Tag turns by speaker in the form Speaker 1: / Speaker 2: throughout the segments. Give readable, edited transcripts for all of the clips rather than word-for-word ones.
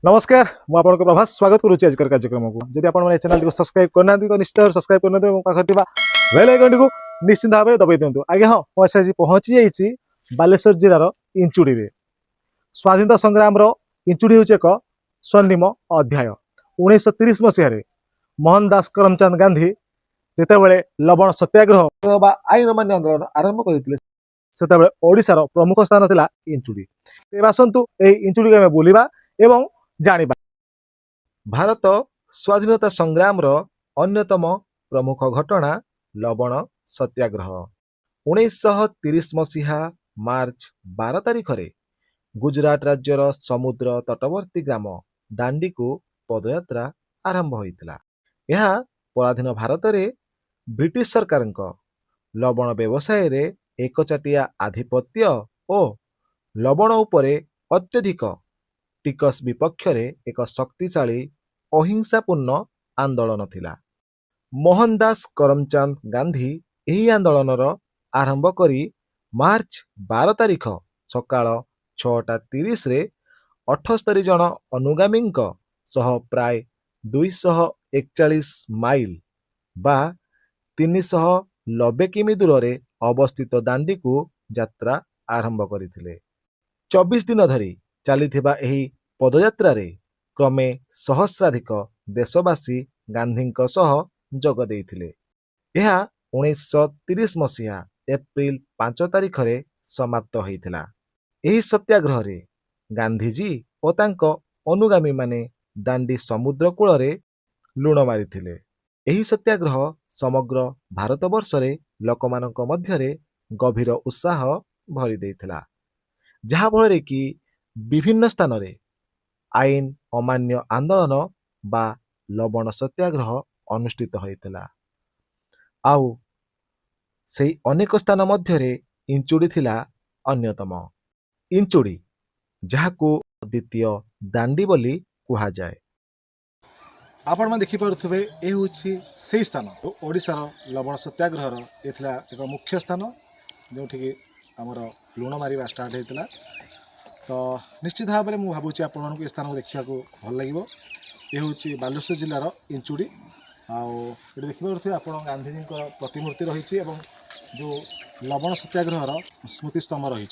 Speaker 1: नमस्कार मु आपनको प्रभास स्वागत करुच्ची आजकर कार्यक्रम को जदि आप चैनल को सब्सक्राइब करना तो निश्चय सब्सक्राइब करना पाखे बेल आइकन को निश्चिंत भाव में दबाई दिंतु। आज्ञा हाँ मुझे आज पहुंची जाइए बालेश्वर जिलार इंचुड़ी में स्वाधीनता संग्राम इंचुड़ी हूँ एक स्वर्णिम अध्याय। 1930 मसीह मोहनदास करमचंद गांधी जितेबाला लवण सत्याग्रह आईन अमान्य आंदोलन आरंभ करते ओडिशार प्रमुख स्थान था इंचुड़ी। आसतु इंचुड़ी आम बुलवा एवं जानिबा। भारत स्वाधीनता संग्राम अन्यतम प्रमुख घटना लवण सत्याग्रह 1930 मसीहा मार्च 12 तारिख रे गुजरात राज्यर समुद्र तटवर्ती ग्राम दांडी को पदयात्रा आरंभ होइतिला। यह पराधीन भारत रे ब्रिटिश सरकार लवण व्यवसाय रे एकचाटिया आधिपत्य और लवण उपरे अत्यधिक टिकस विपक्ष रे एक शक्तिशाली अहिंसापूर्ण आंदोलन थिला। मोहनदास करमचंद गांधी यही आंदोलन आरंभ करी मार्च 12 तारिख सकाळ 6:30 रे 78 जन अनुगामी सह प्राय 241 माइल बा 390 किमी दूर रे अवस्थित दांडी को यात्रा आरंभ करथिले। 24 दिन धरी चलीथिबा एही पदयात्रा रे क्रमे सहस्राधिक देशवासी गांधी सह जोग देइथिले। यह 1930 मसीहा एप्रिल 5 तारिख रे समाप्त होइथिला। एही सत्याग्रह रे गांधीजी और तांको अनुगामी माने दांडी समुद्र कूल रे लुण मारिथिले। एही सत्याग्रह समग्र भारतवर्ष रे लोकमानक मध्य रे गभीर उत्साह भरी देइथिला, जहा फଳରେ कि विभिन्न स्थान रे आईन अमान्य आंदोलन बा लवण सत्याग्रह अनुष्ठित होइतिला। आउ सेही अनेक स्थान मध्य रे इंचुड़ी थिला अन्यतम। इंचुड़ी जहाको द्वितीय दांडी बोली कुहा जाए। आपण में देखि पारुथबे ए होछि सेही स्थान ओडिशार लवण सत्याग्रह एथिला एक मुख्य स्थान जोठी कि हमर लुण मारिबा स्टार्ट होइतिला। तो निश्चित भाव में मुझे भावुँ आपको स्थान को देखा भल लगे। ये हूँ बालेश्वर जिलार इंचुड़ी। आठ देखिए आप गांधीजी प्रतिमूर्ति रही जो लवण सत्याग्रह स्मृति स्तंभ रही।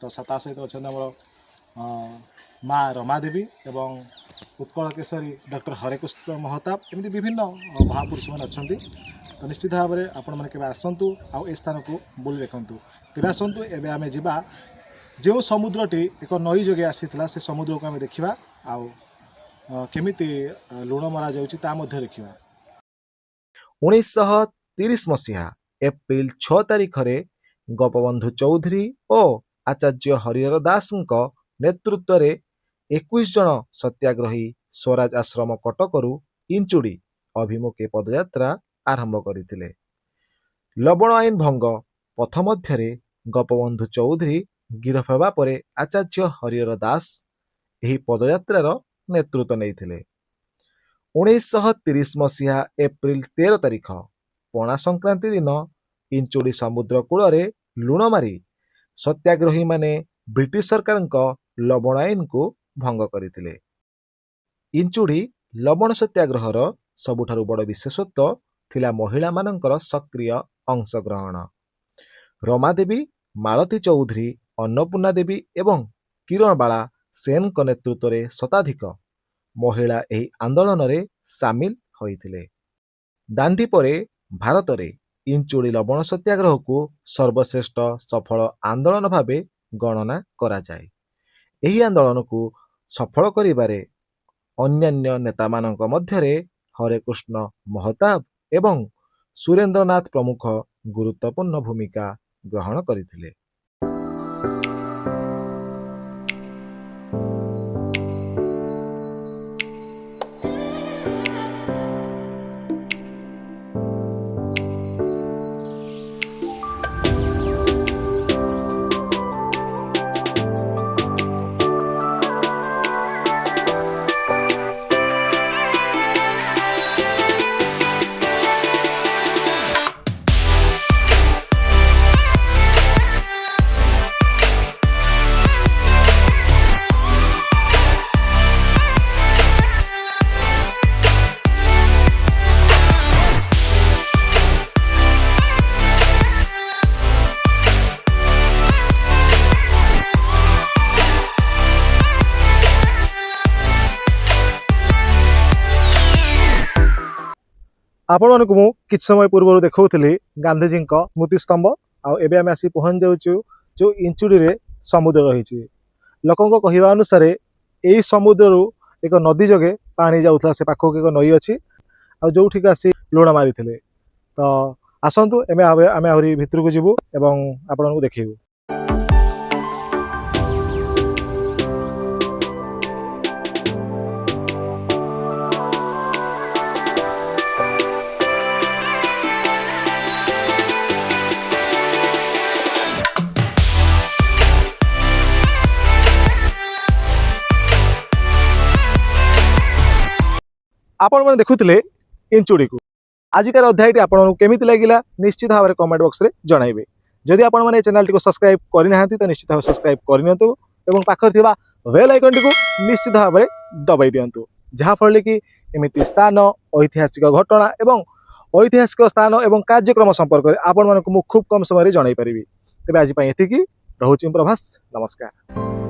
Speaker 1: तो ता सहित अच्छा आम माँ रमादेवी एवं उत्कल केशरी डॉक्टर हरेकृष्ण महताब एमती विभिन्न महापुरुष मैंने अच्छा। तो निश्चित भाव में आपण मैंने आसतु आ स्थान को बुली देखूँ। तेज आसतु एवं आम जा जो समुद्रटी एक नई जगह आसीथिला से समुद्र को आम देखा केमिति लुण मरा जाउछि देखा। 1930 मसीहा एप्रिल 6 तारिख रे गोपबंधु चौधरी और आचार्य हरिहर दास नेतृत्व रे 21 जन सत्याग्रही स्वराज आश्रम कटकरू इंचुड़ी अभिमुखे पदयात्रा आरंभ करथिले। लवण आईन भंग पथ मध्य गोपबंधु चौधरी गिरफ होगा पर आचार्य हरिहर दास यही पदयात्रार नेतृत्व नहीं। 1930 मसीहा एप्रिल 13 तारिख पणा संक्रांति दिन इंचुड़ी समुद्र कूल रे लुण मारी सत्याग्रही माने ब्रिटिश सरकार लवण आईन को भंग करथिले। इंचुड़ी लवण सत्याग्रहर सबुठारु बड़ विशेषत्व थिला महिला मानकर सक्रिय अंशग्रहण। रमादेवी, मालती चौधरी, अन्नपूर्णा देवी एवं किरणबाला सेन नेतृत्व में शताधिक महिला एही आंदोलन रे सामिल होइथिले। दांडी परे भारत रे इंचुड़ी लवण सत्याग्रह को सर्वश्रेष्ठ सफल आंदोलन भावे गणना करा जाए। एही आंदोलन को सफल करिबारे अन्यान्य नेता मानक मध्य रे हरेकृष्ण महताब एवं सुरेंद्रनाथ प्रमुख गुरुत्वपूर्ण भूमिका ग्रहण करथिले। आपण मानक मु किछ समय पूर्व देखौथली गांधीजी स्मृतिस्तंभ आबे आम आसी पहुंच जाऊँ जो इंचुड़ी रे समुद्र रही लोकों कहवा अनुसार यही समुद्र एक नदी जगे पानी जाऊला से पाखक एक नई अच्छी जो आसी लुण मारी तो आसतु एम आम आहरी भितर को जीवु एवं आपण को देखू। आपण मैंने देखुले इंचुड़ी को आजिकार अध्यायटी आपको केमी लगिला निश्चित भाव में कमेंट बॉक्स रे जणाइबे। जदि आपण मैंने चैनल टी को सब्सक्राइब करना तो निश्चित भाव सब्सक्राइब करनियंतु एवं पाखर थिबा बेल आइकन टी को निश्चित भाव में दबाई दियंतु जहाँ फल कि एमिति स्थान ऐतिहासिक घटना एवं ऐतिहासिक स्थान एवं कार्यक्रम संपर्क में आपण मानक खूब कम समय जणाई पारिबी। तेबे आज एतिकी रहुछि प्रभास नमस्कार।